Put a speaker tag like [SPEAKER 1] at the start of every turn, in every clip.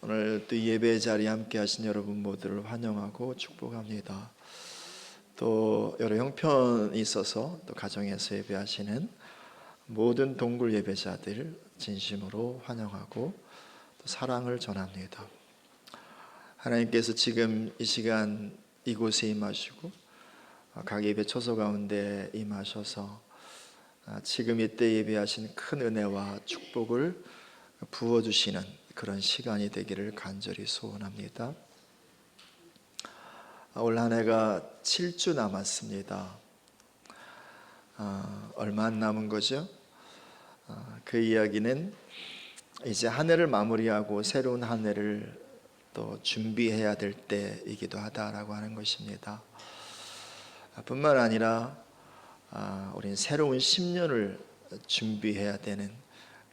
[SPEAKER 1] 오늘 또 예배 자리에 함께 하신 여러분 모두를 환영하고 축복합니다. 또 여러 형편이 있어서 또 가정에서 예배하시는 모든 동굴 예배자들 진심으로 환영하고 또 사랑을 전합니다. 하나님께서 지금 이 시간 이곳에 임하시고 각 예배 처소 가운데 임하셔서 지금 이때 예배하신 큰 은혜와 축복을 부어주시는 그런 시간이 되기를 간절히 소원합니다. 올 한 해가 7주 남았습니다. 얼마 안 남은 거죠? 그 이야기는 이제 한 해를 마무리하고 새로운 한 해를 또 준비해야 될 때이기도 하다라고 하는 것입니다. 뿐만 아니라 우리는 새로운 10년을 준비해야 되는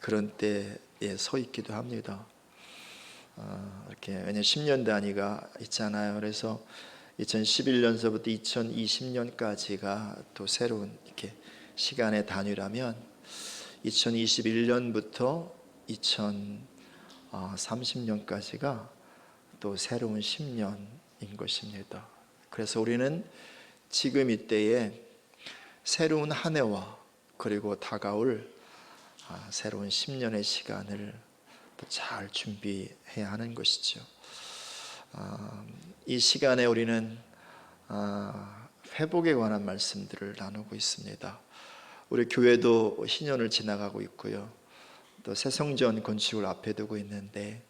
[SPEAKER 1] 그런 때에 서 있기도 합니다. 이렇게 왜냐면 10년 단위가 있잖아요. 그래서 2011년서부터 2020년까지가 또 새로운 이렇게 시간의 단위라면 2021년부터 2030년까지가 또 새로운 10년인 것입니다. 그래서 우리는 지금 이때에 새로운 한 해와 그리고 다가올 새로운 10년의 시간을 잘 준비해야 하는 것이죠. 이 시간에 우리는 회복에 관한 말씀들을 나누고 있습니다. 우리 교회도 신년을 지나가고 있고요. 또 새성전 건축을 앞에 두고 있는데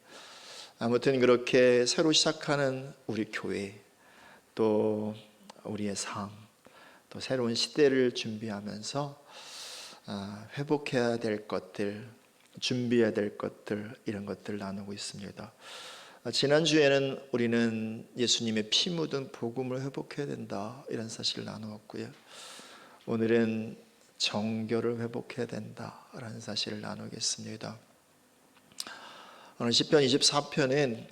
[SPEAKER 1] 아무튼 그렇게 새로 시작하는 우리 교회 또 우리의 삶 또 새로운 시대를 준비하면서 회복해야 될 것들, 준비해야 될 것들, 이런 것들 나누고 있습니다. 지난주에는 우리는 예수님의 피 묻은 복음을 회복해야 된다 이런 사실을 나누었고요. 오늘은 정결을 회복해야 된다라는 사실을 나누겠습니다. 오늘 시편 24편은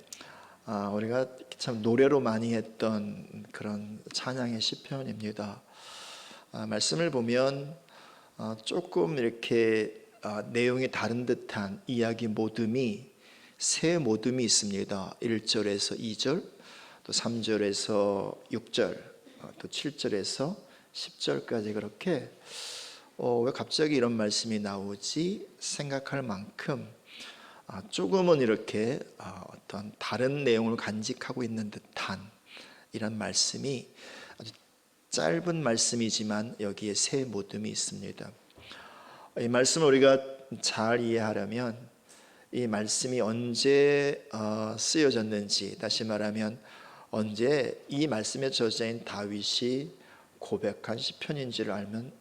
[SPEAKER 1] 우리가 참 노래로 많이 했던 그런 찬양의 시편입니다. 말씀을 보면 조금 이렇게 내용이 다른 듯한 이야기 모듬이 세 모듬이 있습니다. 1절에서 2절, 또 3절에서 6절, 또 7절에서 10절까지 그렇게 왜 갑자기 이런 말씀이 나오지 생각할 만큼 조금은 이렇게 어떤 다른 내용을 간직하고 있는 듯한 이런 말씀이 아주 짧은 말씀이지만 여기에 세 모듬이 있습니다. 이 말씀을 우리가 잘 이해하려면 이 말씀이 언제 쓰여졌는지, 다시 말하면 언제 이 말씀의 저자인 다윗이 고백한 시편인지를 알면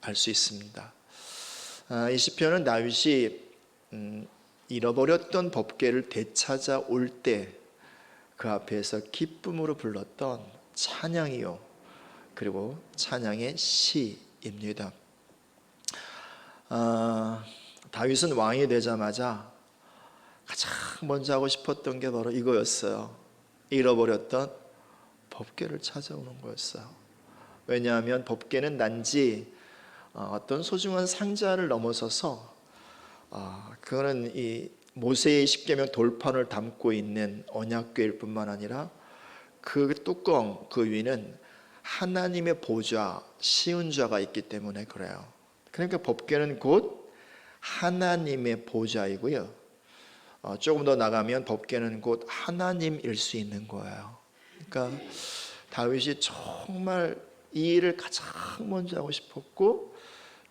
[SPEAKER 1] 알 수 있습니다. 이 시편은 다윗이 잃어버렸던 법궤를 되찾아올 때 그 앞에서 기쁨으로 불렀던 찬양이요 그리고 찬양의 시입니다. 다윗은 왕이 되자마자 가장 먼저 하고 싶었던 게 바로 이거였어요. 잃어버렸던 법궤를 찾아오는 거였어요. 왜냐하면 법궤는 단지 어떤 소중한 상자를 넘어서서 그거는 이 모세의 십계명 돌판을 담고 있는 언약궤일 뿐만 아니라 그 뚜껑 그 위는 하나님의 보좌 시은좌가 있기 때문에 그래요. 그러니까 법궤는 곧 하나님의 보좌이고요. 조금 더 나가면 법궤는 곧 하나님일 수 있는 거예요. 그러니까 다윗이 정말 이 일을 가장 먼저 하고 싶었고,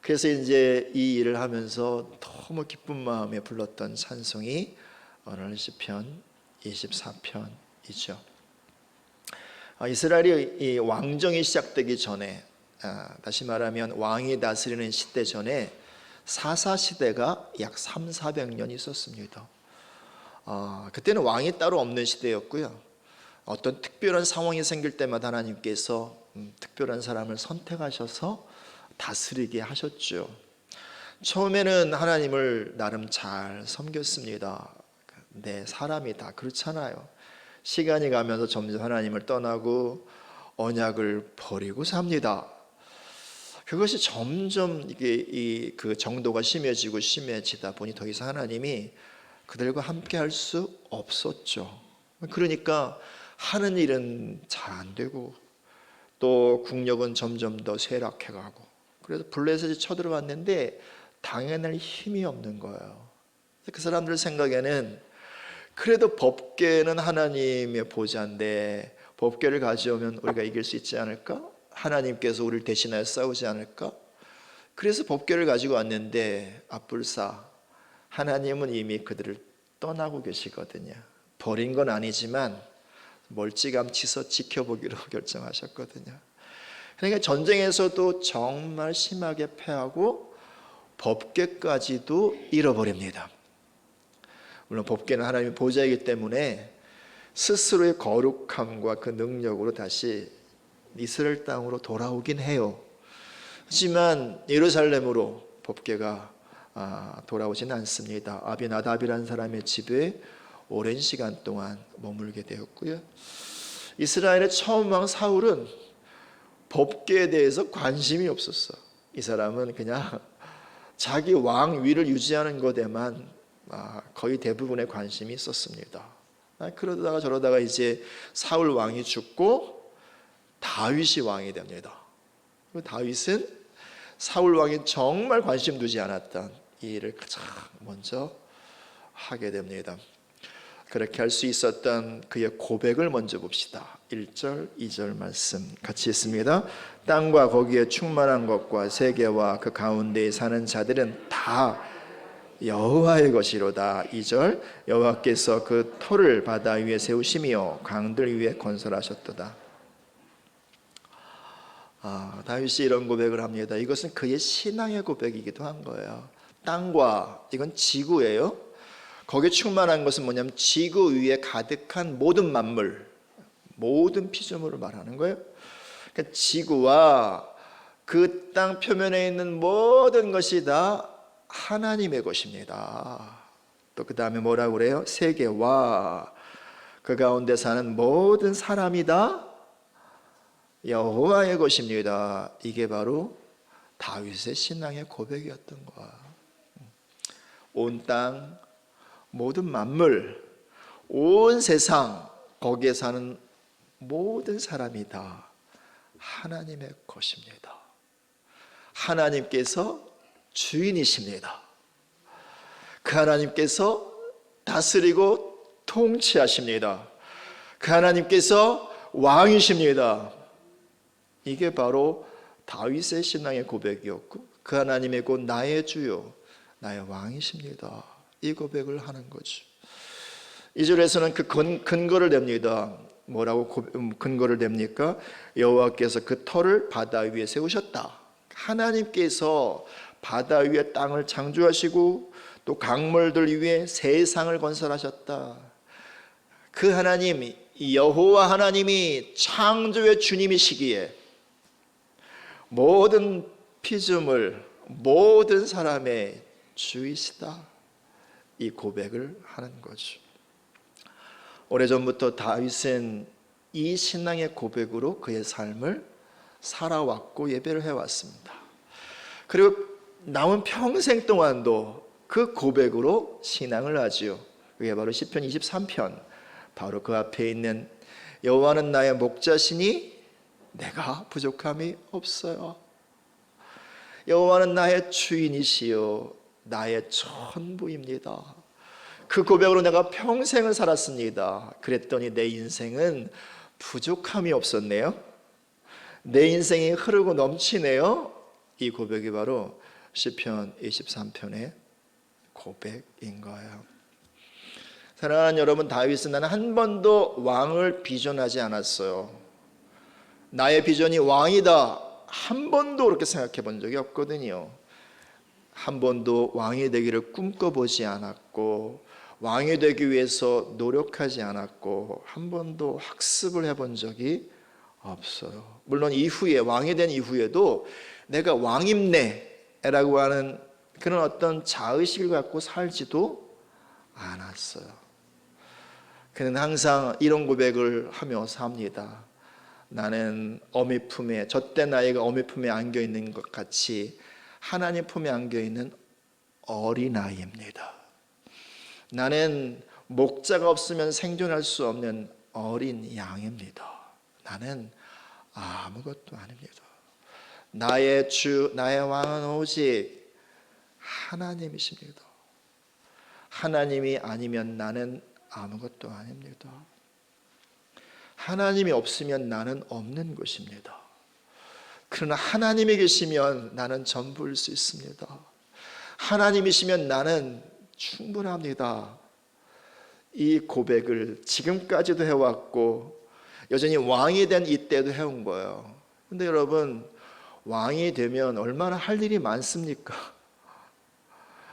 [SPEAKER 1] 그래서 이제 이 일을 하면서 너무 기쁜 마음에 불렀던 찬송이 오늘 시편 24편이죠. 이스라엘이 이 왕정이 시작되기 전에, 다시 말하면 왕이 다스리는 시대 전에 사사시대가 약 300~400년 있었습니다. 그때는 왕이 따로 없는 시대였고요. 어떤 특별한 상황이 생길 때마다 하나님께서 특별한 사람을 선택하셔서 다스리게 하셨죠. 처음에는 하나님을 나름 잘 섬겼습니다. 네, 사람이 다 그렇잖아요. 시간이 가면서 점점 하나님을 떠나고 언약을 버리고 삽니다. 그것이 점점 이게 그 정도가 심해지고 심해지다 보니 더 이상 하나님이 그들과 함께 할 수 없었죠. 그러니까 하는 일은 잘 안 되고 또 국력은 점점 더 쇠락해 가고, 그래서 블레셋이 쳐들어왔는데 당해낼 힘이 없는 거예요. 그 사람들 생각에는 그래도 법궤는 하나님의 보좌인데 법궤를 가져오면 우리가 이길 수 있지 않을까? 하나님께서 우리를 대신하여 싸우지 않을까? 그래서 법궤를 가지고 왔는데 앞불사 하나님은 이미 그들을 떠나고 계시거든요. 버린 건 아니지만 멀찌감치서 지켜보기로 결정하셨거든요. 그러니까 전쟁에서도 정말 심하게 패하고 법궤까지도 잃어버립니다. 물론 법궤는 하나님의 보좌이기 때문에 스스로의 거룩함과 그 능력으로 다시 이스라엘 땅으로 돌아오긴 해요. 하지만 예루살렘으로 법궤가 돌아오지는 않습니다. 아비나답이라는 사람의 집에 오랜 시간 동안 머물게 되었고요. 이스라엘의 처음 왕 사울은 법궤에 대해서 관심이 없었어. 이 사람은 그냥 자기 왕위를 유지하는 것에만 거의 대부분의 관심이 있었습니다. 그러다가 저러다가 이제 사울 왕이 죽고 다윗이 왕이 됩니다. 다윗은 사울 왕이 정말 관심 두지 않았던 이 일을 가장 먼저 하게 됩니다. 그렇게 할 수 있었던 그의 고백을 먼저 봅시다. 1절, 2절 말씀 같이 읽습니다. 땅과 거기에 충만한 것과 세계와 그 가운데에 사는 자들은 다 여호와의 것이로다. 2절, 여호와께서 그 터를 바다 위에 세우시며 강들 위에 건설하셨도다. 다윗이 이런 고백을 합니다. 이것은 그의 신앙의 고백이기도 한 거예요. 땅과, 이건 지구예요. 거기에 충만한 것은 뭐냐면 지구 위에 가득한 모든 만물, 모든 피조물을 말하는 거예요. 그러니까 지구와 그 땅 표면에 있는 모든 것이 다 하나님의 것입니다. 또 그 다음에 뭐라고 그래요? 세계와 그 가운데 사는 모든 사람이 다 여호와의 것입니다. 이게 바로 다윗의 신앙의 고백이었던 거야. 온 땅, 모든 만물, 온 세상, 거기에 사는 모든 사람이 다 하나님의 것입니다. 하나님께서 주인이십니다. 그 하나님께서 다스리고 통치하십니다. 그 하나님께서 왕이십니다. 이게 바로 다윗의 신앙의 고백이었고, 그 하나님의 곧 나의 주요 나의 왕이십니다. 이 고백을 하는 거죠. 2절에서는 그 근거를 댑니다. 뭐라고 근거를 댑니까? 여호와께서 그 터를 바다 위에 세우셨다. 하나님께서 바다 위에 땅을 창조하시고 또 강물들 위에 세상을 건설하셨다. 그 하나님, 여호와 하나님이 창조의 주님이시기에 모든 피조물, 모든 사람의 주이시다. 이 고백을 하는 거죠. 오래전부터 다윗은 이 신앙의 고백으로 그의 삶을 살아왔고 예배를 해왔습니다. 그리고 남은 평생 동안도 그 고백으로 신앙을 하지요. 그게 바로 시편 23편, 바로 그 앞에 있는 여호와는 나의 목자시니 내가 부족함이 없어요. 여호와는 나의 주인이시요 나의 전부입니다. 그 고백으로 내가 평생을 살았습니다. 그랬더니 내 인생은 부족함이 없었네요. 내 인생이 흐르고 넘치네요. 이 고백이 바로 시편 23편의 고백인 거예요. 사랑하는 여러분, 다윗은 나는 한 번도 왕을 비전하지 않았어요. 나의 비전이 왕이다, 한 번도 그렇게 생각해 본 적이 없거든요. 한 번도 왕이 되기를 꿈꿔보지 않았고, 왕이 되기 위해서 노력하지 않았고, 한 번도 학습을 해본 적이 없어요. 물론 이후에 왕이 된 이후에도 내가 왕임내라고 하는 그런 어떤 자의식을 갖고 살지도 않았어요. 그는 항상 이런 고백을 하며 삽니다. 나는 어미 품에, 젖된 아이가 어미 품에 안겨 있는 것 같이 하나님 품에 안겨 있는 어린아이입니다. 나는 목자가 없으면 생존할 수 없는 어린 양입니다. 나는 아무것도 아닙니다. 나의 주, 나의 왕은 오직 하나님이십니다. 하나님이 아니면 나는 아무것도 아닙니다. 하나님이 없으면 나는 없는 것입니다. 그러나 하나님이 계시면 나는 전부일 수 있습니다. 하나님이시면 나는 충분합니다. 이 고백을 지금까지도 해왔고 여전히 왕이 된 이때도 해온 거예요. 근데 여러분, 왕이 되면 얼마나 할 일이 많습니까?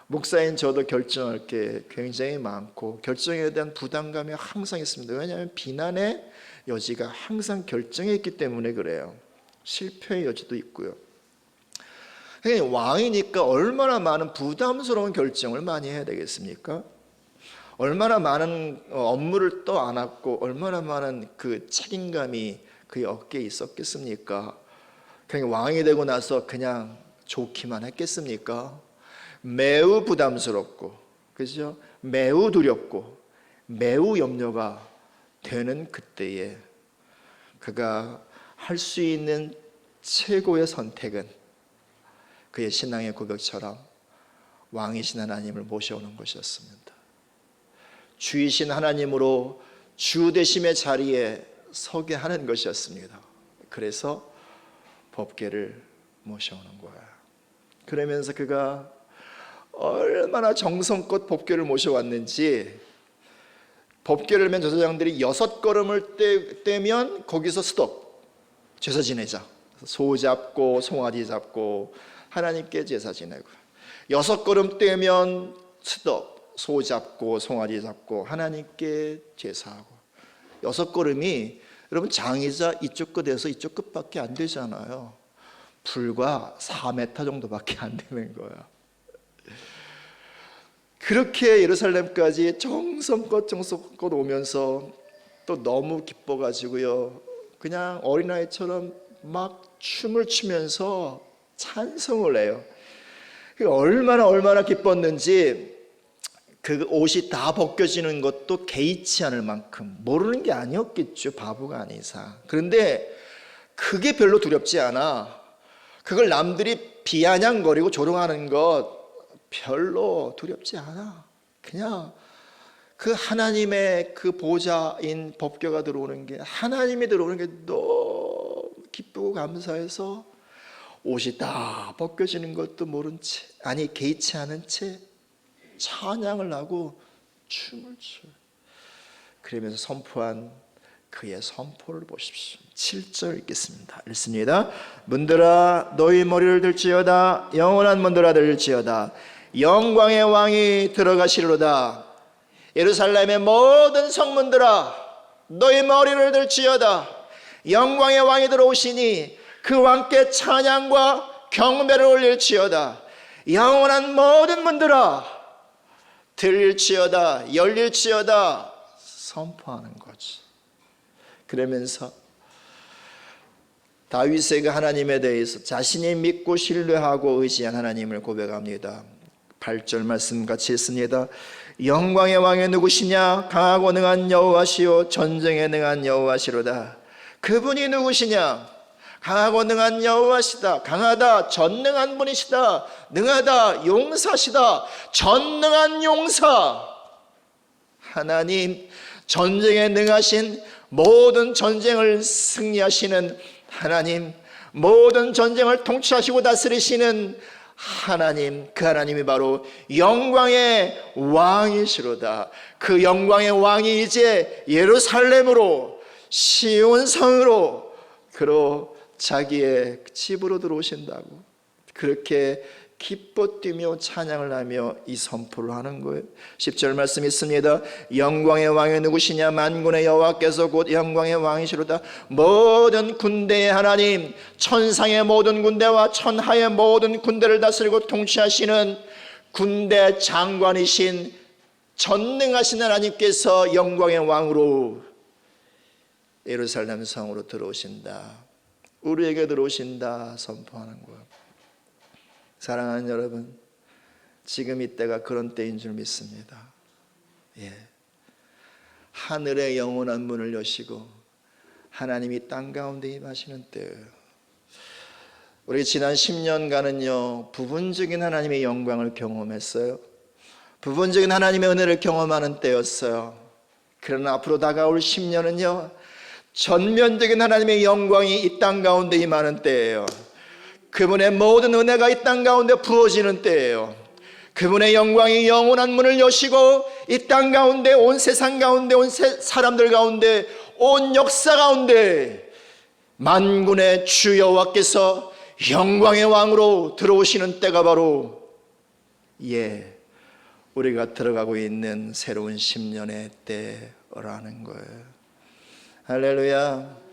[SPEAKER 1] 목사인 저도 결정할 게 굉장히 많고 결정에 대한 부담감이 항상 있습니다. 왜냐하면 비난의 여지가 항상 결정에 있기 때문에 그래요. 실패의 여지도 있고요. 왕이니까 얼마나 많은 부담스러운 결정을 많이 해야 되겠습니까? 얼마나 많은 업무를 또 안았고 얼마나 많은 그 책임감이 그의 어깨에 있었겠습니까? 그냥 왕이 되고 나서 그냥 좋기만 했겠습니까? 매우 부담스럽고, 그죠? 매우 두렵고 매우 염려가 되는 그때에 그가 할 수 있는 최고의 선택은 그의 신앙의 고백처럼 왕이신 하나님을 모셔오는 것이었습니다. 주이신 하나님으로 주 되심의 자리에 서게 하는 것이었습니다. 그래서 법궤를 모셔오는 거예요. 그러면서 그가 얼마나 정성껏 법궤를 모셔왔는지, 법궤를 맨 제사장들이 6걸음을 떼면 거기서 스톱, 제사 지내자. 소 잡고 송아지 잡고 하나님께 제사 지내고, 6걸음 떼면 스톱, 소 잡고 송아지 잡고 하나님께 제사하고. 6걸음이 여러분 장의자 이쪽 끝에서 이쪽 끝밖에 안 되잖아요. 불과 4m 정도밖에 안 되는 거야. 그렇게 예루살렘까지 정성껏 오면서 또 너무 기뻐가지고요, 그냥 어린아이처럼 막 춤을 추면서 찬송을 해요. 얼마나 기뻤는지 그 옷이 다 벗겨지는 것도 개의치 않을 만큼, 모르는 게 아니었겠죠, 바보가 아닌 이상. 그런데 그게 별로 두렵지 않아. 그걸 남들이 비아냥거리고 조롱하는 것 별로 두렵지 않아. 그냥 그 하나님의 그 보좌인 법궤가 들어오는 게, 하나님이 들어오는 게 너무 기쁘고 감사해서 옷이 다 벗겨지는 것도 모른 채, 아니 개의치 않은 채 찬양을 하고 춤을 춰요. 그러면서 선포한 그의 선포를 보십시오. 7절 읽겠습니다. 읽습니다. 문들아 너희 머리를 들지어다. 영원한 문들아 들지어다. 영광의 왕이 들어가시리로다. 예루살렘의 모든 성문들아 너희 머리를 들지어다. 영광의 왕이 들어오시니 그 왕께 찬양과 경배를 올릴지어다. 영원한 모든 문들아 들릴지어다. 열릴지어다. 선포하는 거지. 그러면서 다윗의 그 하나님에 대해서 자신이 믿고 신뢰하고 의지한 하나님을 고백합니다. 8절 말씀 같이 읽습니다. 영광의 왕이 누구시냐? 강하고 능한 여호와시요 전쟁에 능한 여호와시로다. 그분이 누구시냐? 강하고 능한 여호와시다. 강하다, 전능한 분이시다. 능하다, 용사시다. 전능한 용사 하나님, 전쟁에 능하신, 모든 전쟁을 승리하시는 하나님, 모든 전쟁을 통치하시고 다스리시는 하나님, 그 하나님이 바로 영광의 왕이시로다. 그 영광의 왕이 이제 예루살렘으로, 시온 성으로, 그로 자기의 집으로 들어오신다고, 그렇게 기뻐 뛰며 찬양을 하며 이 선포를 하는 거예요. 10절 말씀 있습니다. 영광의 왕이 누구시냐? 만군의 여호와께서 곧 영광의 왕이시로다. 모든 군대의 하나님, 천상의 모든 군대와 천하의 모든 군대를 다스리고 통치하시는 군대 장관이신 전능하신 하나님께서 영광의 왕으로 예루살렘 성으로 들어오신다. 우리에게 들어오신다 선포하는 거예요. 사랑하는 여러분, 지금 이때가 그런 때인 줄 믿습니다. 예. 하늘의 영원한 문을 여시고 하나님이 땅 가운데 임하시는 때예요. 우리 지난 10년간은요 부분적인 하나님의 영광을 경험했어요. 부분적인 하나님의 은혜를 경험하는 때였어요. 그러나 앞으로 다가올 10년은요 전면적인 하나님의 영광이 이 땅 가운데 임하는 때예요. 그분의 모든 은혜가 이 땅 가운데 부어지는 때예요. 그분의 영광이 영원한 문을 여시고 이 땅 가운데, 온 세상 가운데, 온 사람들 가운데, 온 역사 가운데 만군의 주 여호와께서 영광의 왕으로 들어오시는 때가 바로 우리가 들어가고 있는 새로운 10년의 때라는 거예요. 할렐루야.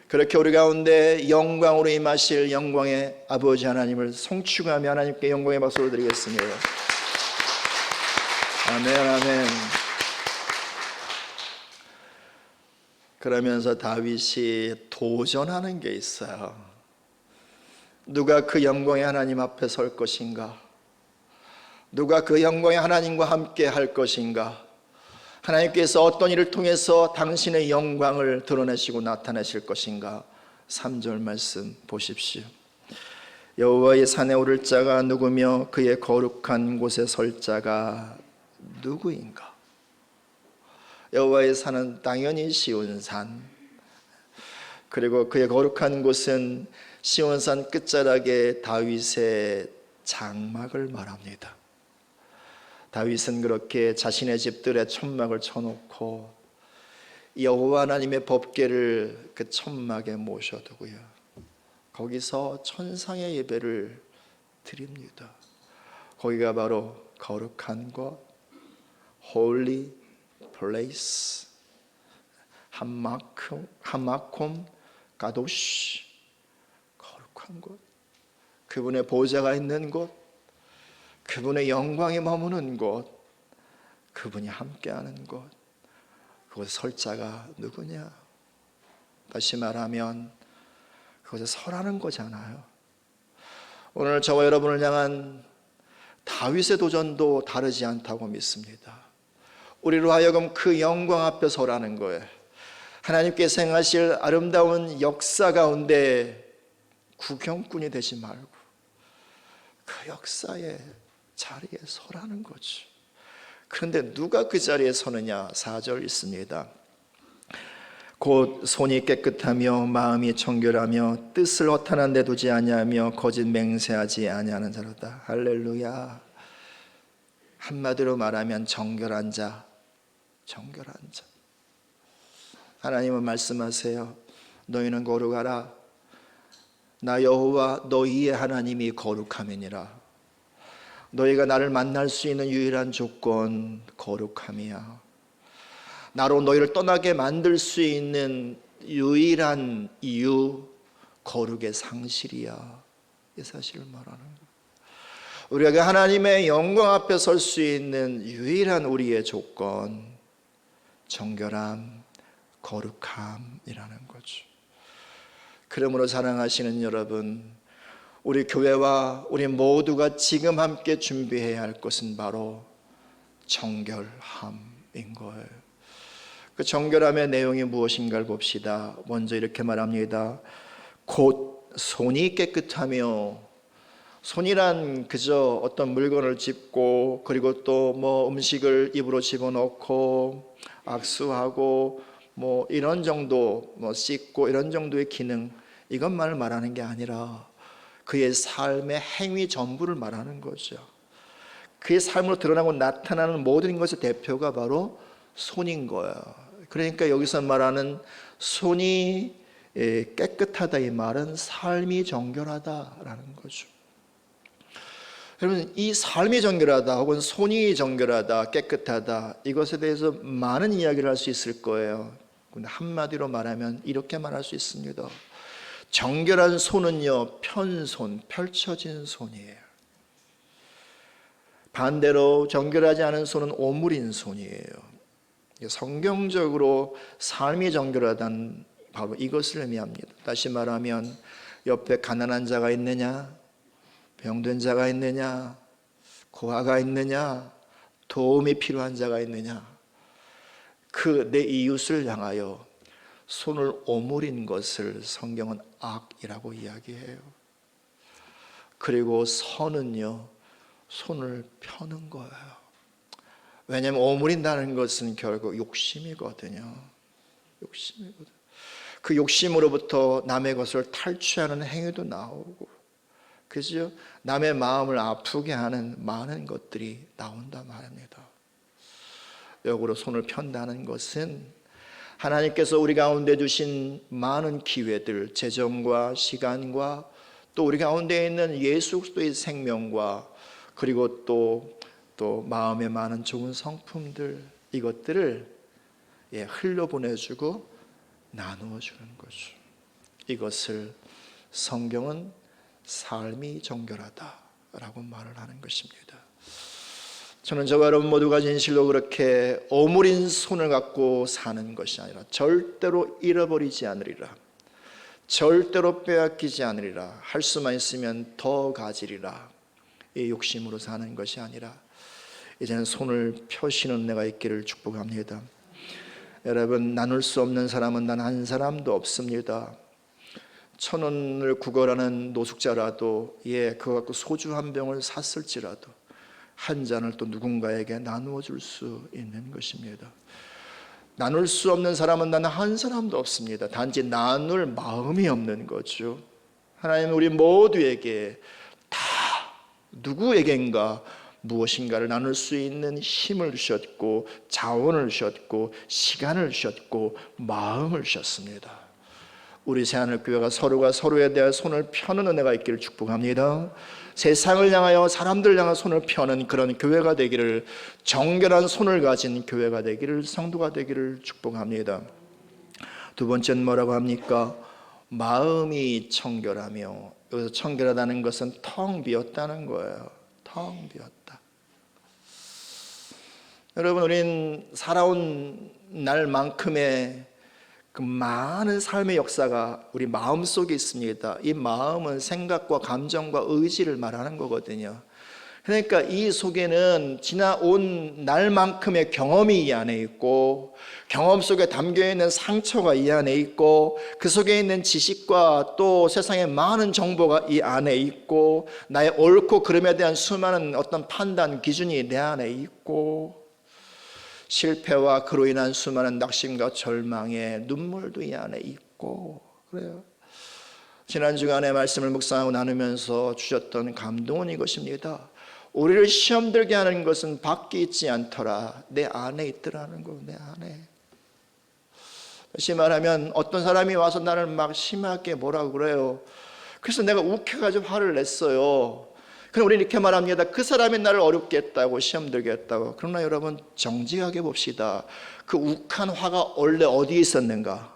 [SPEAKER 1] 그렇게 우리 가운데 영광으로 임하실 영광의 아버지 하나님을 송축하며 하나님께 영광의 박수를 드리겠습니다. 아멘, 아멘. 그러면서 다윗이 도전하는 게 있어요. 누가 그 영광의 하나님 앞에 설 것인가? 누가 그 영광의 하나님과 함께 할 것인가? 하나님께서 어떤 일을 통해서 당신의 영광을 드러내시고 나타내실 것인가? 3절 말씀 보십시오. 여호와의 산에 오를 자가 누구며 그의 거룩한 곳에 설 자가 누구인가? 여호와의 산은 당연히 시온산, 그리고 그의 거룩한 곳은 시온산 끝자락에 다윗의 장막을 말합니다. 다윗은 그렇게 자신의 집들에 천막을 쳐놓고 여호와 하나님의 법궤를 그 천막에 모셔두고요, 거기서 천상의 예배를 드립니다. 거기가 바로 거룩한 곳, Holy Place, 하마콤 가도시, 거룩한 곳, 그분의 보좌가 있는 곳, 그분의 영광이 머무는 곳, 그분이 함께하는 곳, 그곳에 설 자가 누구냐? 다시 말하면 그곳에 설하는 거잖아요. 오늘 저와 여러분을 향한 다윗의 도전도 다르지 않다고 믿습니다. 우리로 하여금 그 영광 앞에 서라는 거예요. 하나님께서 행하실 아름다운 역사 가운데 구경꾼이 되지 말고 그 역사의 자리에 서라는 거지. 그런데 누가 그 자리에 서느냐? 4절 있습니다. 곧 손이 깨끗하며 마음이 정결하며 뜻을 허탄한 데 두지 아니하며 거짓 맹세하지 아니하는 자로다. 할렐루야. 한마디로 말하면 정결한 자, 정결한 자. 하나님은 말씀하세요. 너희는 거룩하라. 나 여호와 너희의 하나님이 거룩함이니라. 너희가 나를 만날 수 있는 유일한 조건 거룩함이야. 나로 너희를 떠나게 만들 수 있는 유일한 이유 거룩의 상실이야. 이 사실을 말하는 거예요. 우리가 하나님의 영광 앞에 설 수 있는 유일한 우리의 조건 정결함, 거룩함이라는 거죠. 그러므로 사랑하시는 여러분, 우리 교회와 우리 모두가 지금 함께 준비해야 할 것은 바로 정결함인 거예요. 그 정결함의 내용이 무엇인가를 봅시다. 먼저 이렇게 말합니다. 곧 손이 깨끗하며, 손이란 그저 어떤 물건을 짚고 그리고 또 뭐 음식을 입으로 집어넣고 악수하고 뭐 이런 정도, 뭐 씻고 이런 정도의 기능, 이것만을 말하는 게 아니라 그의 삶의 행위 전부를 말하는 거죠. 그의 삶으로 드러나고 나타나는 모든 것의 대표가 바로 손인 거예요. 그러니까 여기서 말하는 손이 깨끗하다, 이 말은 삶이 정결하다라는 거죠. 여러분, 이 삶이 정결하다 혹은 손이 정결하다, 깨끗하다, 이것에 대해서 많은 이야기를 할 수 있을 거예요. 근데 한마디로 말하면 이렇게 말할 수 있습니다. 정결한 손은요, 편손, 펼쳐진 손이에요. 반대로 정결하지 않은 손은 오므린 손이에요. 성경적으로 삶이 정결하다는 바로 이것을 의미합니다. 다시 말하면 옆에 가난한 자가 있느냐, 병든 자가 있느냐, 고아가 있느냐, 도움이 필요한 자가 있느냐, 그 내 이웃을 향하여 손을 오므린 것을 성경은 악이라고 이야기해요. 그리고 선은요, 손을 펴는 거예요. 왜냐하면 오므린다는 것은 결국 욕심이거든요. 욕심이거든. 그 욕심으로부터 남의 것을 탈취하는 행위도 나오고, 그죠? 남의 마음을 아프게 하는 많은 것들이 나온단 말입니다. 역으로 손을 편다는 것은 하나님께서 우리 가운데 주신 많은 기회들, 재정과 시간과 또 우리 가운데 있는 예수 그리스도의 생명과 그리고 또 마음에 많은 좋은 성품들, 이것들을 흘려보내주고 나누어 주는 거죠. 이것을 성경은 삶이 정결하다라고 말을 하는 것입니다. 저는 저와 여러분 모두가 진실로 그렇게 오므린 손을 갖고 사는 것이 아니라 절대로 잃어버리지 않으리라, 절대로 빼앗기지 않으리라, 할 수만 있으면 더 가지리라, 이 욕심으로 사는 것이 아니라 이제는 손을 펴시는 은혜가 있기를 축복합니다. 여러분, 나눌 수 없는 사람은 단 한 사람도 없습니다. 1,000원을 구걸하는 노숙자라도 그거 갖고 소주 한 병을 샀을지라도 한 잔을 또 누군가에게 나누어 줄 수 있는 것입니다. 나눌 수 없는 사람은 단 한 사람도 없습니다. 단지 나눌 마음이 없는 거죠. 하나님은 우리 모두에게 다 누구에겐가 무엇인가를 나눌 수 있는 힘을 주셨고, 자원을 주셨고, 시간을 주셨고, 마음을 주셨습니다. 우리 새하늘교회가 서로가 서로에 대해 손을 펴는 은혜가 있기를 축복합니다. 세상을 향하여 사람들을 향하여 손을 펴는 그런 교회가 되기를, 정결한 손을 가진 교회가 되기를, 성도가 되기를 축복합니다. 두 번째는 뭐라고 합니까? 마음이 청결하며, 여기서 청결하다는 것은 텅 비었다는 거예요. 텅 비었다. 여러분, 우린 살아온 날만큼의 그 많은 삶의 역사가 우리 마음속에 있습니다. 이 마음은 생각과 감정과 의지를 말하는 거거든요. 그러니까 이 속에는 지나온 날만큼의 경험이 이 안에 있고, 경험 속에 담겨있는 상처가 이 안에 있고, 그 속에 있는 지식과 또 세상의 많은 정보가 이 안에 있고, 나의 옳고 그름에 대한 수많은 어떤 판단 기준이 내 안에 있고, 실패와 그로 인한 수많은 낙심과 절망의 눈물도 이 안에 있고 그래요. 지난 주간에 말씀을 묵상하고 나누면서 주셨던 감동은 이것입니다. 우리를 시험 들게 하는 것은 밖에 있지 않더라, 내 안에 있더라는 거. 내 안에. 다시 말하면 어떤 사람이 와서 나를 막 심하게 뭐라고 그래요. 그래서 내가 욱해가지고 화를 냈어요. 그럼 우리는 이렇게 말합니다. 그 사람이 나를 어렵게 했다고, 시험 들게 했다고. 그러나 여러분, 정직하게 봅시다. 그 욱한 화가 원래 어디에 있었는가?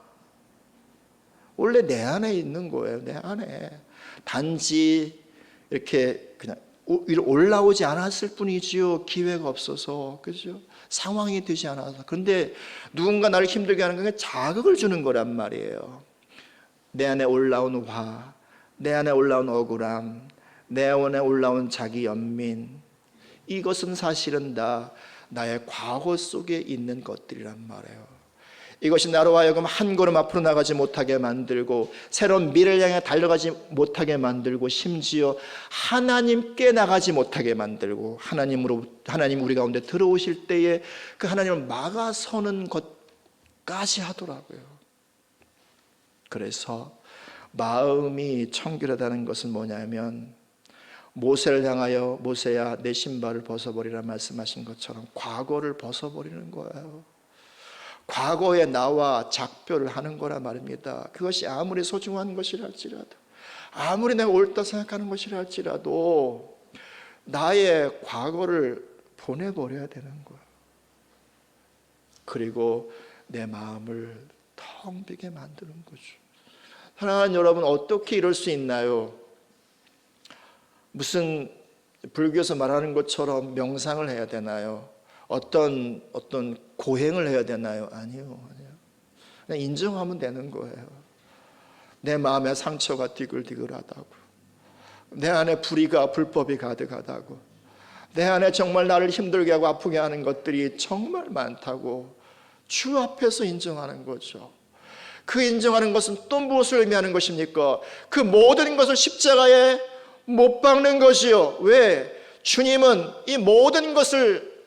[SPEAKER 1] 원래 내 안에 있는 거예요. 내 안에. 단지 이렇게 그냥 올라오지 않았을 뿐이지요. 기회가 없어서. 그죠? 상황이 되지 않아서. 그런데 누군가 나를 힘들게 하는 건 자극을 주는 거란 말이에요. 내 안에 올라온 화, 내 안에 올라온 억울함, 내 안에 올라온 자기 연민, 이것은 사실은 다 나의 과거 속에 있는 것들이란 말이에요. 이것이 나로 하여금 한 걸음 앞으로 나가지 못하게 만들고, 새로운 미래를 향해 달려가지 못하게 만들고, 심지어 하나님께 나가지 못하게 만들고, 하나님 우리 가운데 들어오실 때에 그 하나님을 막아서는 것까지 하더라고요. 그래서 마음이 청결하다는 것은 뭐냐면, 모세를 향하여 모세야 내 신발을 벗어버리라 말씀하신 것처럼 과거를 벗어버리는 거예요. 과거의 나와 작별을 하는 거란 말입니다. 그것이 아무리 소중한 것이라 할지라도, 아무리 내가 옳다 생각하는 것이라 할지라도 나의 과거를 보내버려야 되는 거예요. 그리고 내 마음을 텅 비게 만드는 거죠. 사랑하는 여러분, 어떻게 이럴 수 있나요? 무슨 불교에서 말하는 것처럼 명상을 해야 되나요? 어떤 고행을 해야 되나요? 아니요. 그냥 인정하면 되는 거예요. 내 마음에 상처가 디글디글하다고, 내 안에 불법이 가득하다고, 내 안에 정말 나를 힘들게 하고 아프게 하는 것들이 정말 많다고, 주 앞에서 인정하는 거죠. 그 인정하는 것은 또 무엇을 의미하는 것입니까? 그 모든 것을 십자가에 못 박는 것이요. 왜? 주님은 이 모든 것을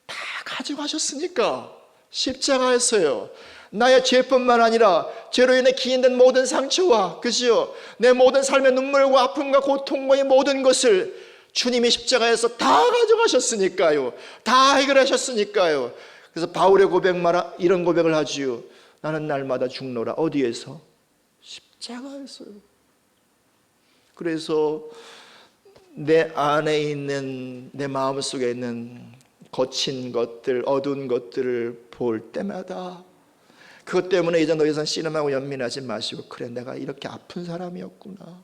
[SPEAKER 1] 다 가져가셨으니까. 십자가에서요. 나의 죄뿐만 아니라 죄로 인해 기인된 모든 상처와, 그지요? 내 모든 삶의 눈물과 아픔과 고통과 이 모든 것을 주님이 십자가에서 다 가져가셨으니까요. 다 해결하셨으니까요. 그래서 바울의 이런 고백을 하지요. 나는 날마다 죽노라. 어디에서? 십자가에서요. 그래서 내 안에 있는, 내 마음속에 있는 거친 것들, 어두운 것들을 볼 때마다 그것 때문에 이제 더 이상 씨름하고 연민하지 마시고, 그래, 내가 이렇게 아픈 사람이었구나,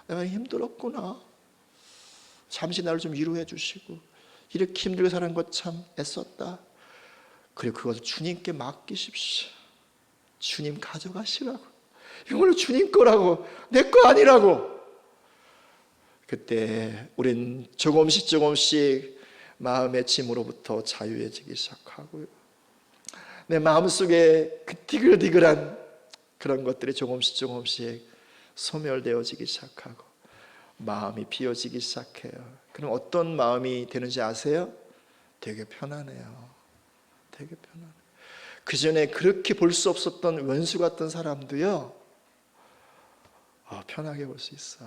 [SPEAKER 1] 내가 힘들었구나, 잠시 나를 좀 위로해 주시고, 이렇게 힘들게 사는 것 참 애썼다, 그리고 그것을 주님께 맡기십시오. 주님 가져가시라고. 이걸로 주님 거라고, 내 거 아니라고. 그때 우린 조금씩 마음의 짐으로부터 자유해지기 시작하고요. 내 마음속에 그 디글디글한 그런 것들이 조금씩 소멸되어지기 시작하고 마음이 비어지기 시작해요. 그럼 어떤 마음이 되는지 아세요? 되게 편안해요. 되게 편안해요. 그 전에 그렇게 볼 수 없었던 원수 같던 사람도요, 편하게 볼 수 있어.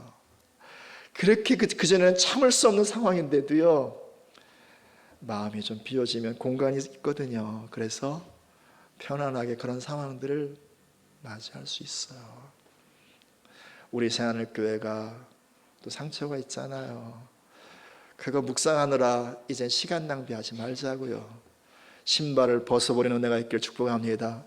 [SPEAKER 1] 그렇게 그 전에는 참을 수 없는 상황인데도요, 마음이 좀 비어지면 공간이 있거든요. 그래서 편안하게 그런 상황들을 맞이할 수 있어요. 우리 새하늘교회가 또 상처가 있잖아요. 그거 묵상하느라 이제 시간 낭비하지 말자고요. 신발을 벗어버리는 은혜가 있길 축복합니다.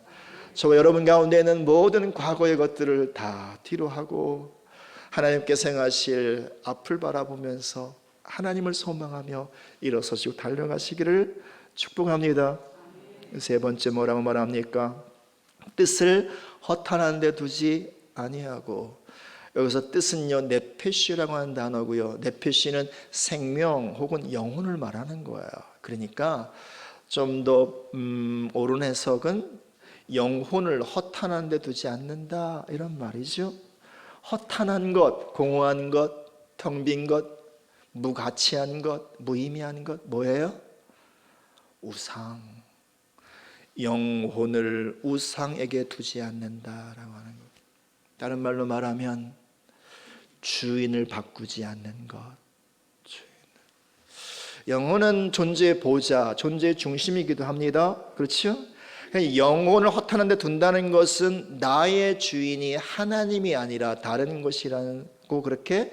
[SPEAKER 1] 저와 여러분 가운데 있는 모든 과거의 것들을 다 뒤로 하고 하나님께서 행하실 앞을 바라보면서 하나님을 소망하며 일어서시고 달려가시기를 축복합니다. 세 번째 뭐라고 말합니까? 뜻을 허탄한 데 두지 아니하고. 여기서 뜻은요, 네페시라고 하는 단어고요. 네페시는 생명 혹은 영혼을 말하는 거예요. 그러니까 좀 더 옳은 해석은 영혼을 허탄한 데 두지 않는다, 이런 말이죠. 허탄한 것, 공허한 것, 텅 빈 것, 무가치한 것, 무의미한 것, 뭐예요? 우상. 영혼을 우상에게 두지 않는다라고 하는 것. 다른 말로 말하면 주인을 바꾸지 않는 것. 영혼은 존재의 보좌, 존재의 중심이기도 합니다. 그렇죠? 영혼을 허탄한 데 둔다는 것은 나의 주인이 하나님이 아니라 다른 것이라고 그렇게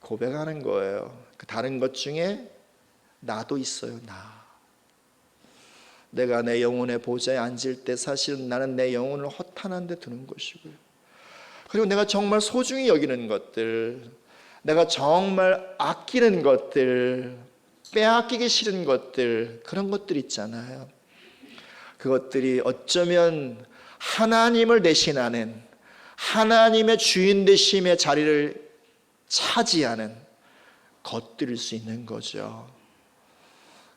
[SPEAKER 1] 고백하는 거예요. 그 다른 것 중에 나도 있어요. 내가 내 영혼의 보좌에 앉을 때 사실은 나는 내 영혼을 허탄한 데 두는 것이고요. 그리고 내가 정말 소중히 여기는 것들, 내가 정말 아끼는 것들, 빼앗기기 싫은 것들, 그런 것들 있잖아요. 그것들이 어쩌면 하나님을 대신하는, 하나님의 주인 되심의 자리를 차지하는 것들일 수 있는 거죠.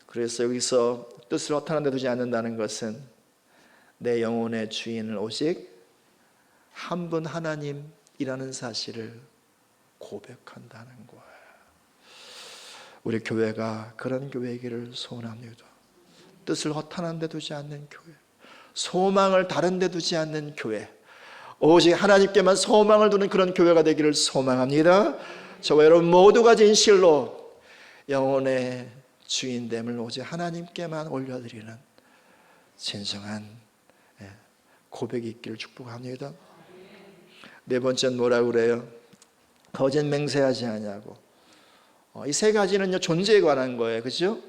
[SPEAKER 1] 그래서 여기서 뜻을 허탄한 데 두지 않는다는 것은 내 영혼의 주인을 오직 한 분 하나님이라는 사실을 고백한다는 거예요. 우리 교회가 그런 교회이기를 소원합니다. 뜻을 허탄한 데 두지 않는 교회, 소망을 다른 데 두지 않는 교회, 오직 하나님께만 소망을 두는 그런 교회가 되기를 소망합니다. 저와 여러분 모두가 진실로 영혼의 주인됨을 오직 하나님께만 올려드리는 진정한 고백이 있기를 축복합니다. 네 번째는 뭐라고 그래요? 거짓 맹세하지 아니하고. 이 세 가지는요, 존재에 관한 거예요. 그렇죠?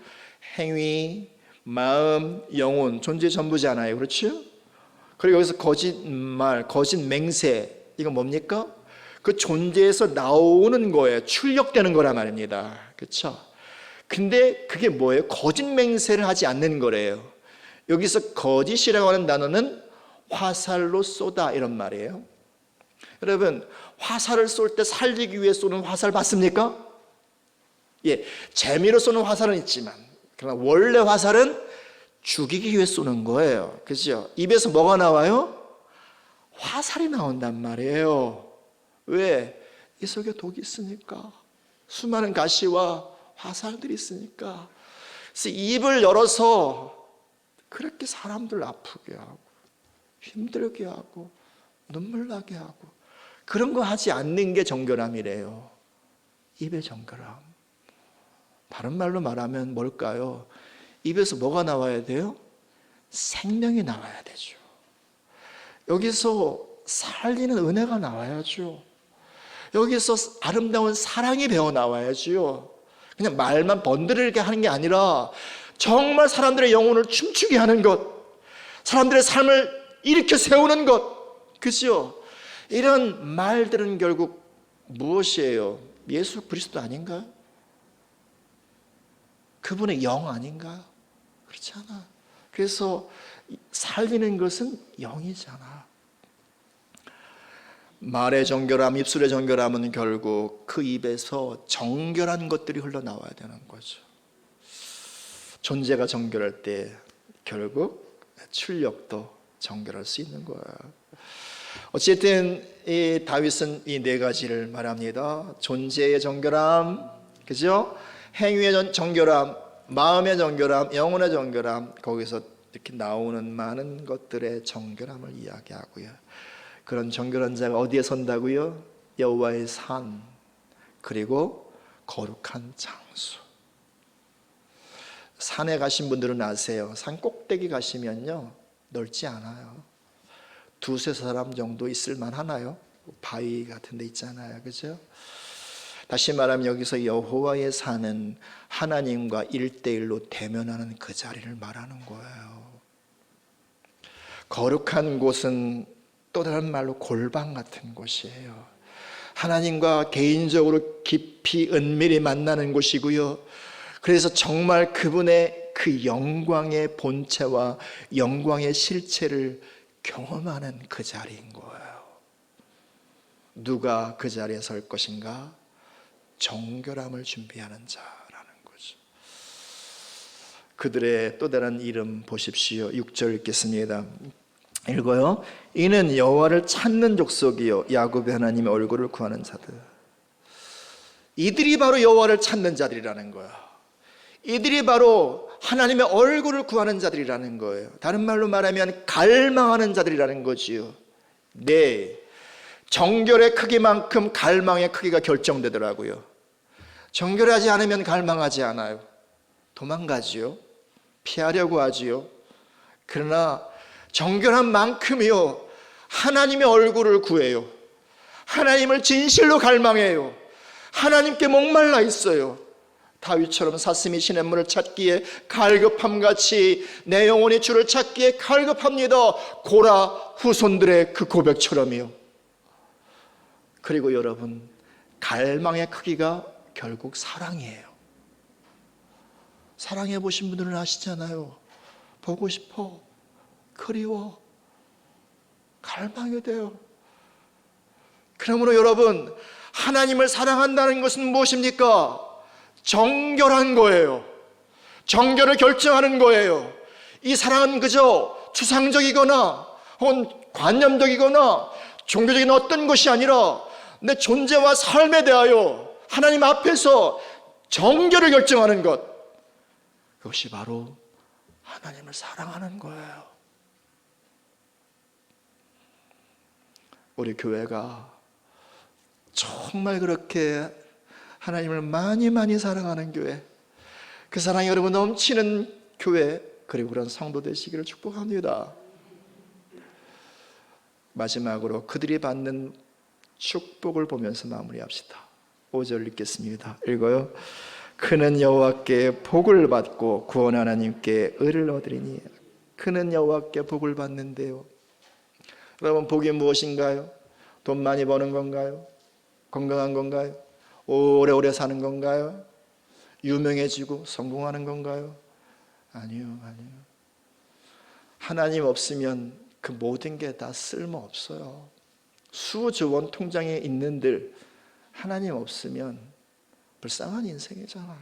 [SPEAKER 1] 행위, 마음, 영혼, 존재 전부잖아요. 그렇죠? 그리고 여기서 거짓말, 거짓 맹세, 이건 뭡니까? 그 존재에서 나오는 거예요. 출력되는 거란 말입니다. 그렇죠? 근데 그게 뭐예요? 거짓 맹세를 하지 않는 거래요. 여기서 거짓이라고 하는 단어는 화살로 쏘다, 이런 말이에요. 여러분, 화살을 쏠 때 살리기 위해 쏘는 화살 봤습니까? 예, 재미로 쏘는 화살은 있지만, 그러나 원래 화살은 죽이기 위해 쏘는 거예요. 그죠? 입에서 뭐가 나와요? 화살이 나온단 말이에요. 왜? 이 속에 독이 있으니까. 수많은 가시와 화살들이 있으니까. 그래서 입을 열어서 그렇게 사람들 아프게 하고 힘들게 하고 눈물 나게 하고 그런 거 하지 않는 게 정결함이래요. 입의 정결함. 다른 말로 말하면 뭘까요? 입에서 뭐가 나와야 돼요? 생명이 나와야 되죠. 여기서 살리는 은혜가 나와야죠. 여기서 아름다운 사랑이 배어 나와야죠. 그냥 말만 번드르게 하는 게 아니라 정말 사람들의 영혼을 춤추게 하는 것, 사람들의 삶을 일으켜 세우는 것, 그죠? 이런 말들은 결국 무엇이에요? 예수 그리스도 아닌가요? 그분의 영 아닌가요? 그렇지 않아. 그래서 살리는 것은 영이잖아. 말의 정결함, 입술의 정결함은 결국 그 입에서 정결한 것들이 흘러나와야 되는 거죠. 존재가 정결할 때 결국 출력도 정결할 수 있는 거야. 어쨌든 이 다윗은 이 네 가지를 말합니다. 존재의 정결함, 그죠? 행위의 정결함, 마음의 정결함, 영혼의 정결함, 거기서 이렇게 나오는 많은 것들의 정결함을 이야기하고요. 그런 정결한 자가 어디에 선다고요? 여호와의 산, 그리고 거룩한 장소. 산에 가신 분들은 아세요. 산 꼭대기 가시면요 넓지 않아요. 두세 사람 정도 있을 만하나요? 바위 같은 데 있잖아요, 그죠? 다시 말하면 여기서 여호와의 산은 하나님과 1대1로 대면하는 그 자리를 말하는 거예요. 거룩한 곳은 또 다른 말로 골방 같은 곳이에요. 하나님과 개인적으로 깊이 은밀히 만나는 곳이고요. 그래서 정말 그분의 그 영광의 본체와 영광의 실체를 경험하는 그 자리인 거예요. 누가 그 자리에 설 것인가? 정결함을 준비하는 자라는 거죠. 그들의 또 다른 이름 보십시오. 6절 읽겠습니다. 읽어요. 이는 여호와를 찾는 족속이요 야곱의 하나님의 얼굴을 구하는 자들. 이들이 바로 여호와를 찾는 자들이라는 거야. 이들이 바로 하나님의 얼굴을 구하는 자들이라는 거예요. 다른 말로 말하면 갈망하는 자들이라는 거지요. 네, 정결의 크기만큼 갈망의 크기가 결정되더라고요. 정결하지 않으면 갈망하지 않아요. 도망가지요. 피하려고 하지요. 그러나 정결한 만큼이요 하나님의 얼굴을 구해요. 하나님을 진실로 갈망해요. 하나님께 목말라 있어요. 다윗처럼 사슴이 시냇물을 찾기에 갈급함같이 내 영혼이 주를 찾기에 갈급합니다. 고라 후손들의 그 고백처럼이요. 그리고 여러분, 갈망의 크기가 결국 사랑이에요. 사랑해 보신 분들은 아시잖아요. 보고 싶어, 그리워, 갈망이 돼요. 그러므로 여러분, 하나님을 사랑한다는 것은 무엇입니까? 정결한 거예요. 정결을 결정하는 거예요. 이 사랑은 그저 추상적이거나 혹은 관념적이거나 종교적인 어떤 것이 아니라 내 존재와 삶에 대하여 하나님 앞에서 정결을 결정하는 것, 그것이 바로 하나님을 사랑하는 거예요. 우리 교회가 정말 그렇게 하나님을 많이 사랑하는 교회, 그 사랑이 여러분 넘치는 교회, 그리고 그런 성도 되시기를 축복합니다. 마지막으로 그들이 받는 축복을 보면서 마무리합시다. 5절 읽겠습니다. 읽어요. 그는 여호와께 복을 받고 구원 하나님께 의를 얻으리니. 그는 여호와께 복을 받는데요. 여러분, 복이 무엇인가요? 돈 많이 버는 건가요? 건강한 건가요? 오래오래 사는 건가요? 유명해지고 성공하는 건가요? 아니요. 하나님 없으면 그 모든 게 다 쓸모없어요. 수조 원 통장에 있는들 하나님 없으면 불쌍한 인생이잖아요.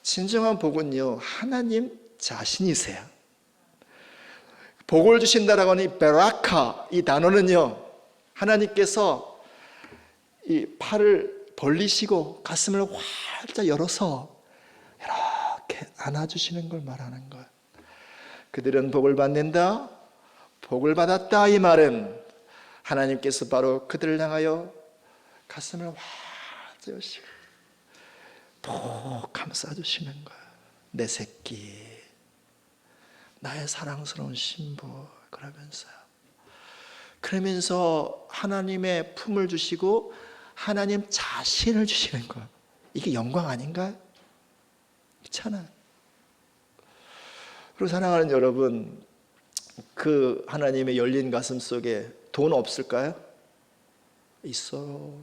[SPEAKER 1] 진정한 복은요, 하나님 자신이세요. 복을 주신다라고 하는 이 베라카, 이 단어는요, 하나님께서 이 팔을 벌리시고 가슴을 활짝 열어서 이렇게 안아주시는 걸 말하는 거예요. 그들은 복을 받는다, 복을 받았다, 이 말은 하나님께서 바로 그들을 향하여 가슴을 활짝 여시고 복 감싸주시는 거예요. 내 새끼, 나의 사랑스러운 신부, 그러면서 하나님의 품을 주시고 하나님 자신을 주시는 거예요. 이게 영광 아닌가요? 그렇잖아요. 그리고 사랑하는 여러분, 그 하나님의 열린 가슴 속에 돈 없을까요? 있어요.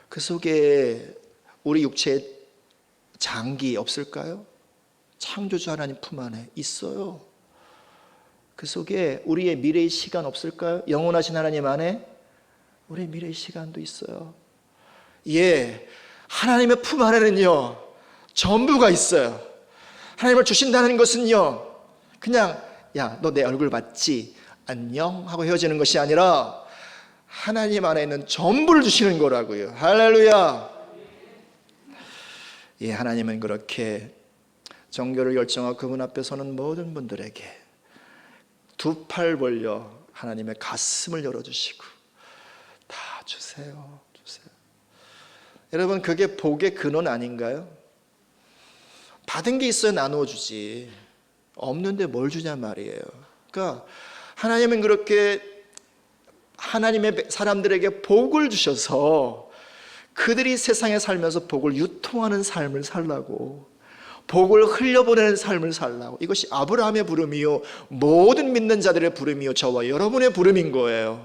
[SPEAKER 1] 그 속에 우리 육체의 장기 없을까요? 창조주 하나님 품 안에 있어요. 그 속에 우리의 미래의 시간 없을까요? 영원하신 하나님 안에 우리의 미래의 시간도 있어요. 예, 하나님의 품 안에는요, 전부가 있어요. 하나님을 주신다는 것은요, 그냥 야, 너 내 얼굴 봤지? 안녕 하고 헤어지는 것이 아니라 하나님 안에 있는 전부를 주시는 거라고요. 할렐루야. 예, 하나님은 그렇게 정결을 결정하고 그분 앞에 서는 모든 분들에게 두 팔 벌려 하나님의 가슴을 열어주시고 다 주세요. 여러분, 그게 복의 근원 아닌가요? 받은 게 있어야 나누어 주지, 없는데 뭘 주냐 말이에요. 그러니까 하나님은 그렇게 하나님의 사람들에게 복을 주셔서 그들이 세상에 살면서 복을 유통하는 삶을 살라고, 복을 흘려보내는 삶을 살라고. 이것이 아브라함의 부름이요, 모든 믿는 자들의 부름이요, 저와 여러분의 부름인 거예요.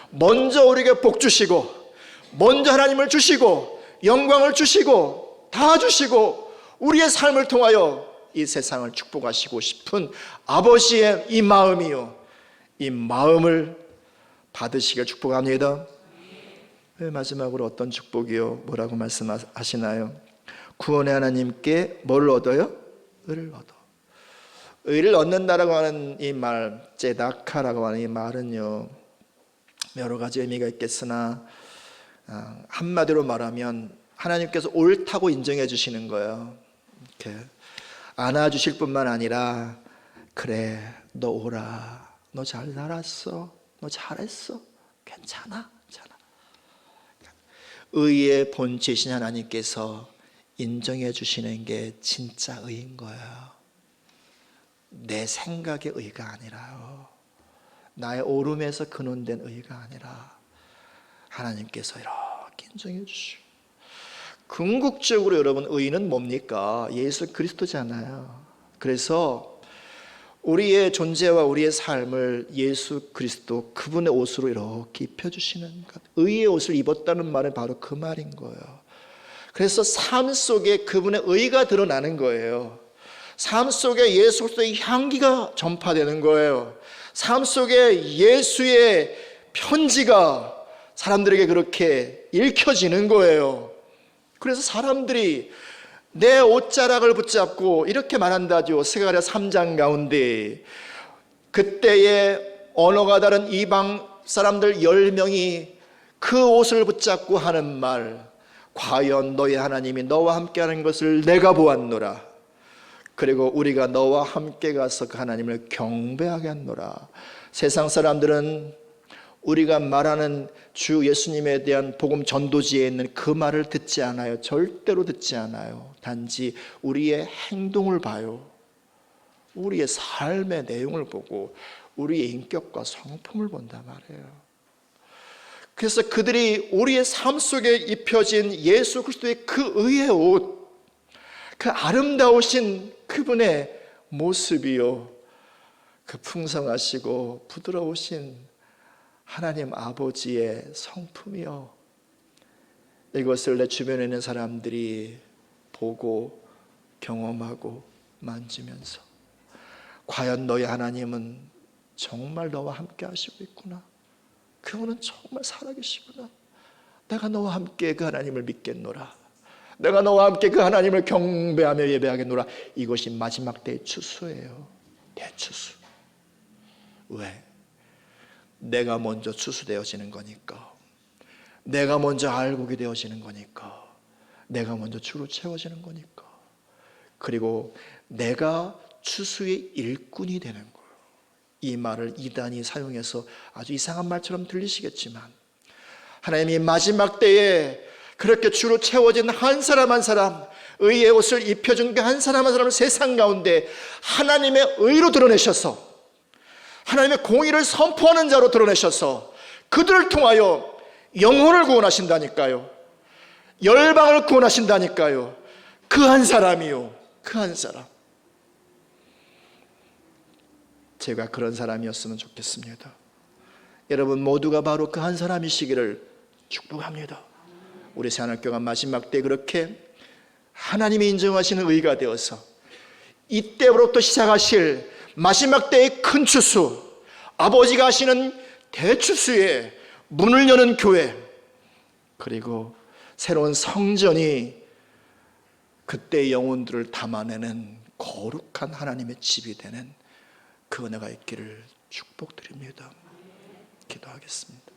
[SPEAKER 1] 먼저 우리에게 복 주시고, 먼저 하나님을 주시고, 영광을 주시고, 다 주시고, 우리의 삶을 통하여 이 세상을 축복하시고 싶은 아버지의 이 마음이요, 이 마음을 받으시길 축복합니다. 마지막으로 어떤 축복이요? 뭐라고 말씀하시나요? 구원의 하나님께 뭘 얻어요? 의를 얻어. 의를 얻는다라고 하는 이 말, 제다카라고 하는 이 말은요, 여러 가지 의미가 있겠으나 한마디로 말하면 하나님께서 옳다고 인정해 주시는 거예요. 이렇게 안아주실 뿐만 아니라, 그래, 너 오라, 너 잘 살았어, 너 잘했어, 괜찮아. 의의 본체이신 하나님께서 인정해 주시는 게 진짜 의인 거예요. 내 생각의 의가 아니라요, 나의 오름에서 근원된 의가 아니라 하나님께서 이렇게 인정해 주시고, 궁극적으로 여러분, 의는 뭡니까? 예수 그리스도잖아요. 그래서 우리의 존재와 우리의 삶을 예수 그리스도 그분의 옷으로 이렇게 입혀주시는 것, 의의 옷을 입었다는 말은 바로 그 말인 거예요. 그래서 삶 속에 그분의 의가 드러나는 거예요. 삶 속에 예수 그리스도의 향기가 전파되는 거예요. 삶 속에 예수의 편지가 사람들에게 그렇게 읽혀지는 거예요. 그래서 사람들이 내 옷자락을 붙잡고 이렇게 말한다죠. 스가랴 3장 가운데, 그때에 언어가 다른 이방 사람들 10명이 그 옷을 붙잡고 하는 말, 과연 너의 하나님이 너와 함께하는 것을 내가 보았노라. 그리고 우리가 너와 함께 가서 그 하나님을 경배하게 한노라. 세상 사람들은 우리가 말하는 주 예수님에 대한 복음 전도지에 있는 그 말을 듣지 않아요. 절대로 듣지 않아요. 단지 우리의 행동을 봐요. 우리의 삶의 내용을 보고 우리의 인격과 성품을 본단 말이에요. 그래서 그들이 우리의 삶 속에 입혀진 예수 그리스도의 그 의의 옷, 그 아름다우신 그분의 모습이요, 그 풍성하시고 부드러우신 하나님 아버지의 성품이요, 이것을 내 주변에 있는 사람들이 보고 경험하고 만지면서, 과연 너의 하나님은 정말 너와 함께 하시고 있구나, 그분은 정말 살아계시구나, 내가 너와 함께 그 하나님을 믿겠노라, 내가 너와 함께 그 하나님을 경배하며 예배하겠노라. 이것이 마지막 때의 추수예요. 대추수. 왜? 내가 먼저 추수되어지는 거니까. 내가 먼저 알곡이 되어지는 거니까. 내가 먼저 주로 채워지는 거니까. 그리고 내가 추수의 일꾼이 되는 거예요. 이 말을 이단이 사용해서 아주 이상한 말처럼 들리시겠지만, 하나님이 마지막 때에 그렇게 주로 채워진 한 사람 한 사람, 의의 옷을 입혀준 그 한 사람 한 사람을 세상 가운데 하나님의 의로 드러내셔서, 하나님의 공의를 선포하는 자로 드러내셔서 그들을 통하여 영혼을 구원하신다니까요. 열방을 구원하신다니까요. 그 한 사람이요, 그 한 사람. 제가 그런 사람이었으면 좋겠습니다. 여러분 모두가 바로 그 한 사람이시기를 축복합니다. 우리 새하늘교회가 마지막 때 그렇게 하나님이 인정하시는 의가 되어서 이때부터 시작하실 마지막 때의 큰 추수, 아버지가 하시는 대추수에 문을 여는 교회, 그리고 새로운 성전이 그때의 영혼들을 담아내는 거룩한 하나님의 집이 되는 그 은혜가 있기를 축복드립니다. 기도하겠습니다.